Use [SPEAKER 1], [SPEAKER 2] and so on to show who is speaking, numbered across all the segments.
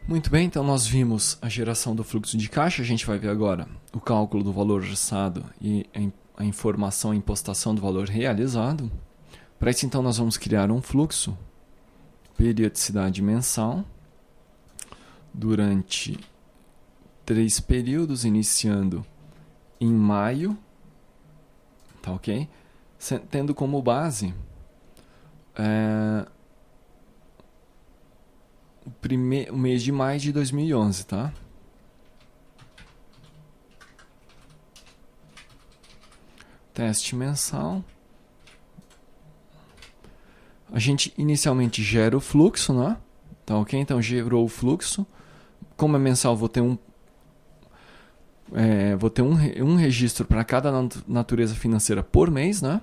[SPEAKER 1] Muito bem, então nós vimos a geração do fluxo de caixa, a gente vai ver agora o cálculo do valor orçado e a informação e impostação do valor realizado. Para isso, então, nós vamos criar um fluxo, periodicidade mensal, durante 3 períodos, iniciando em maio, tá ok? Tendo como base o mês de maio de 2011, tá? Teste mensal. A gente inicialmente gera o fluxo, né? Tá ok? Então gerou o fluxo. Como é mensal, vou ter um registro para cada natureza financeira por mês, né?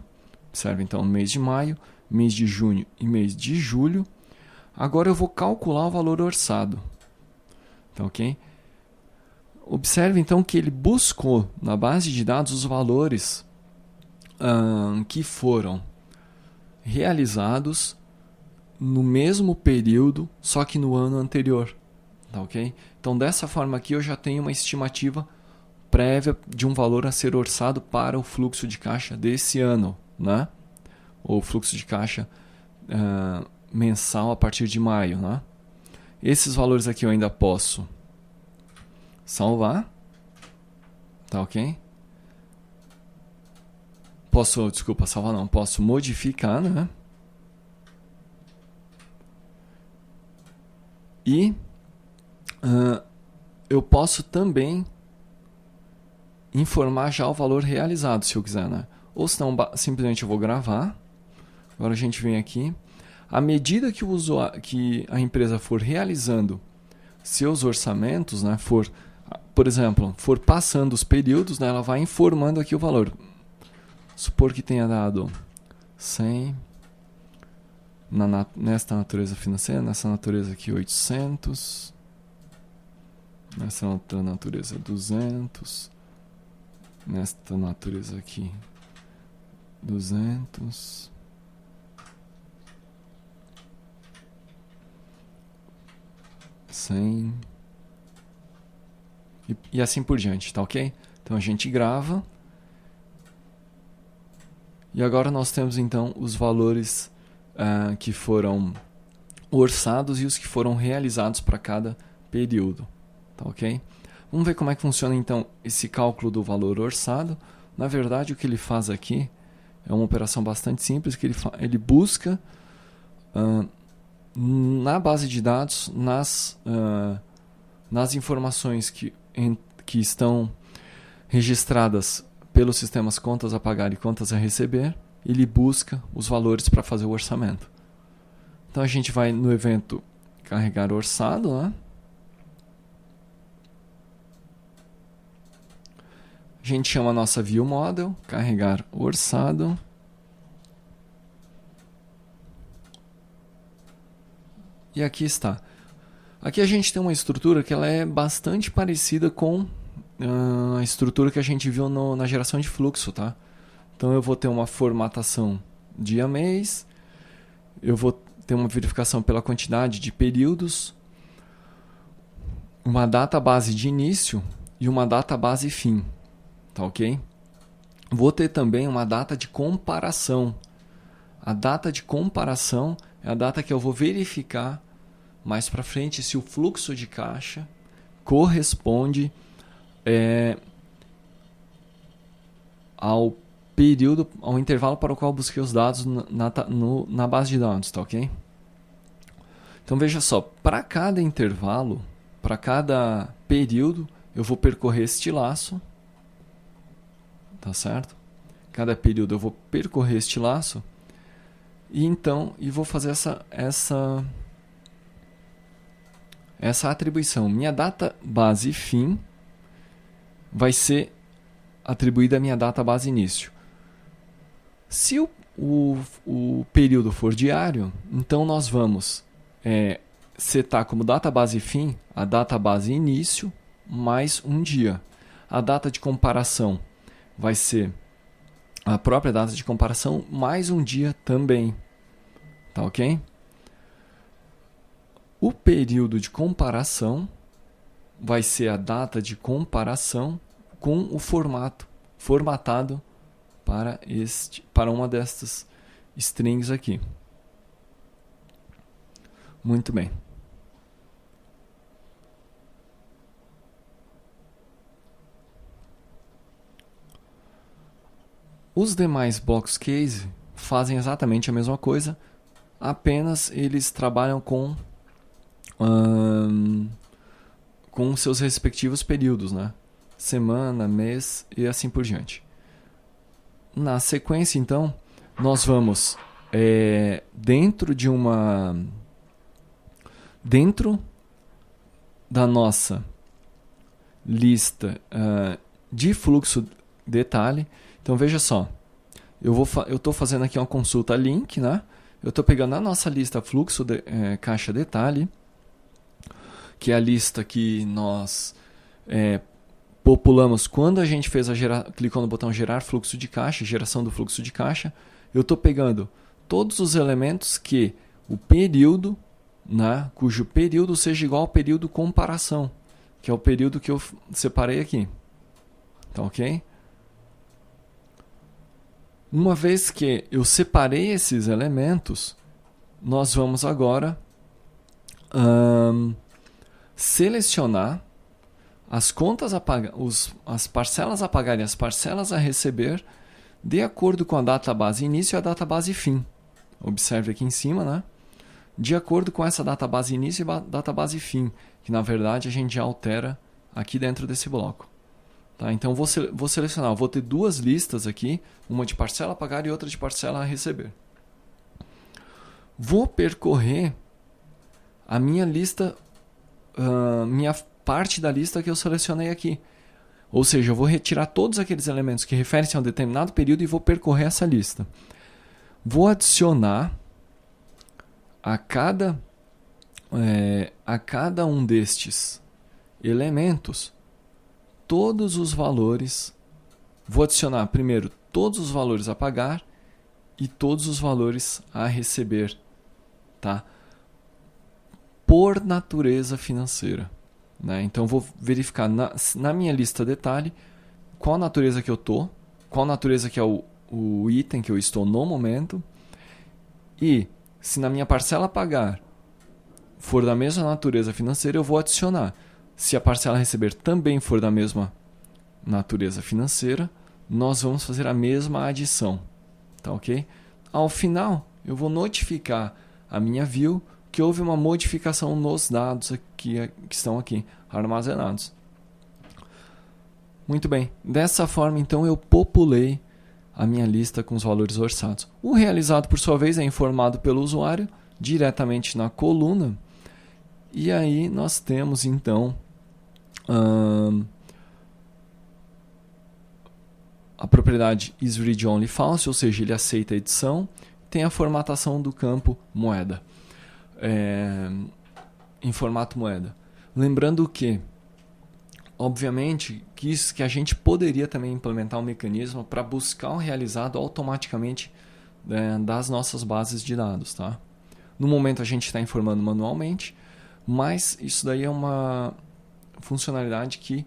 [SPEAKER 1] Observe então mês de maio, mês de junho e mês de julho. Agora eu vou calcular o valor orçado. Tá ok? Observe então que ele buscou na base de dados os valores que foram realizados no mesmo período, só que no ano anterior. Tá ok? Então dessa forma aqui eu já tenho uma estimativa prévia de um valor a ser orçado para o fluxo de caixa desse ano, né? Ou fluxo de caixa mensal a partir de maio, né? Esses valores aqui eu ainda posso salvar, tá ok? Posso modificar, né? E eu posso também informar já o valor realizado, se eu quiser, né? Ou senão, simplesmente eu vou gravar. Agora a gente vem aqui. À medida que a empresa for realizando seus orçamentos, né, por exemplo, for passando os períodos, né, ela vai informando aqui o valor. Supor que tenha dado 100 nesta natureza financeira, nessa natureza aqui 800, nessa outra natureza 200, nesta natureza aqui 200, 100 e assim por diante, tá ok? Então a gente grava e agora nós temos então os valores que foram orçados e os que foram realizados para cada período, tá ok? Vamos ver como é que funciona então esse cálculo do valor orçado. Na verdade, o que ele faz aqui é uma operação bastante simples, que ele busca na base de dados, nas informações que estão registradas pelos sistemas contas a pagar e contas a receber, ele busca os valores para fazer o orçamento. Então a gente vai no evento carregar orçado, né? A gente chama a nossa view model, carregar orçado. E aqui está. Aqui a gente tem uma estrutura que ela é bastante parecida com a estrutura que a gente viu na geração de fluxo, tá? Então eu vou ter uma formatação dia-mês, eu vou ter uma verificação pela quantidade de períodos, uma data base de início e uma data base fim, tá ok? Vou ter também uma data de comparação. A data de comparação é a data que eu vou verificar mais para frente se o fluxo de caixa corresponde ao período, ao intervalo para o qual eu busquei os dados na base de dados, tá ok? Então veja só, para cada intervalo, para cada período, eu vou percorrer este laço, tá certo? Cada período eu vou percorrer este laço e vou fazer essa atribuição. Minha data base fim vai ser atribuída à minha data base início. Se o período for diário, então nós vamos setar como data base fim a data base início mais um dia. A data de comparação vai ser a própria data de comparação mais um dia também. Tá ok? O período de comparação vai ser a data de comparação com o formatado para uma destas strings aqui. Muito bem. Os demais box case fazem exatamente a mesma coisa, apenas eles trabalham com seus respectivos períodos, né? Semana, mês e assim por diante. Na sequência, então, nós vamos dentro da nossa lista de fluxo detalhe. Então veja só, eu estou fazendo aqui uma consulta link, né? Eu estou pegando a nossa lista fluxo caixa detalhe, que é a lista que nós populamos quando a gente clicou no botão gerar fluxo de caixa, geração do fluxo de caixa. Eu estou pegando todos os elementos que o período, né, cujo período seja igual ao período comparação, que é o período que eu separei aqui. Tá ok? Uma vez que eu separei esses elementos, nós vamos agora selecionar as contas a pagar, as parcelas a pagar e as parcelas a receber de acordo com a data base início e a data base fim. Observe aqui em cima, né? De acordo com essa data base início e data base fim, que na verdade a gente já altera aqui dentro desse bloco. Tá? Então vou selecionar, vou ter duas listas aqui, uma de parcela a pagar e outra de parcela a receber. Vou percorrer a minha lista, minha parte da lista que eu selecionei aqui. Ou seja, eu vou retirar todos aqueles elementos que referem-se a um determinado período e vou percorrer essa lista. Vou adicionar a cada um destes elementos todos os valores. Vou adicionar primeiro todos os valores a pagar e todos os valores a receber, tá? Por natureza financeira, né? Então vou verificar na minha lista detalhe qual a natureza que eu estou, qual a natureza que é o item que eu estou no momento, e se na minha parcela a pagar for da mesma natureza financeira, eu vou adicionar. Se a parcela a receber também for da mesma natureza financeira, nós vamos fazer a mesma adição. Tá ok? Ao final, eu vou notificar a minha view que houve uma modificação nos dados que estão aqui armazenados. Muito bem. Dessa forma, então, eu populei a minha lista com os valores orçados. O realizado, por sua vez, é informado pelo usuário diretamente na coluna. E aí nós temos, então, a propriedade isReadOnlyFalse, ou seja, ele aceita a edição, tem a formatação do campo moeda, em formato moeda. Lembrando que, obviamente, que a gente poderia também implementar um mecanismo para buscar o realizado automaticamente das nossas bases de dados. Tá? No momento a gente está informando manualmente, mas isso daí é uma funcionalidade que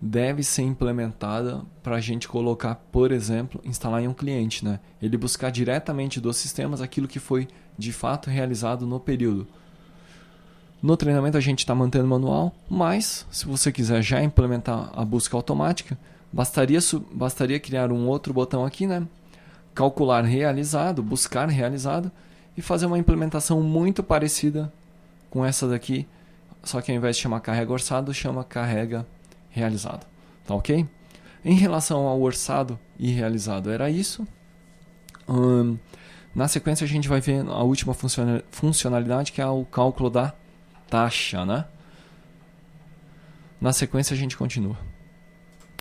[SPEAKER 1] deve ser implementada para a gente colocar, por exemplo, instalar em um cliente, né? Ele buscar diretamente dos sistemas aquilo que foi de fato realizado no período. No treinamento a gente está mantendo manual, mas se você quiser já implementar a busca automática, bastaria criar um outro botão aqui, né? Calcular realizado, buscar realizado, e fazer uma implementação muito parecida com essa daqui, só que ao invés de chamar carrega orçado, chama carrega realizado. Tá ok? Em relação ao orçado e realizado, era isso. Na sequência a gente vai ver a última funcionalidade, que é o cálculo da taxa, né? Na sequência a gente continua.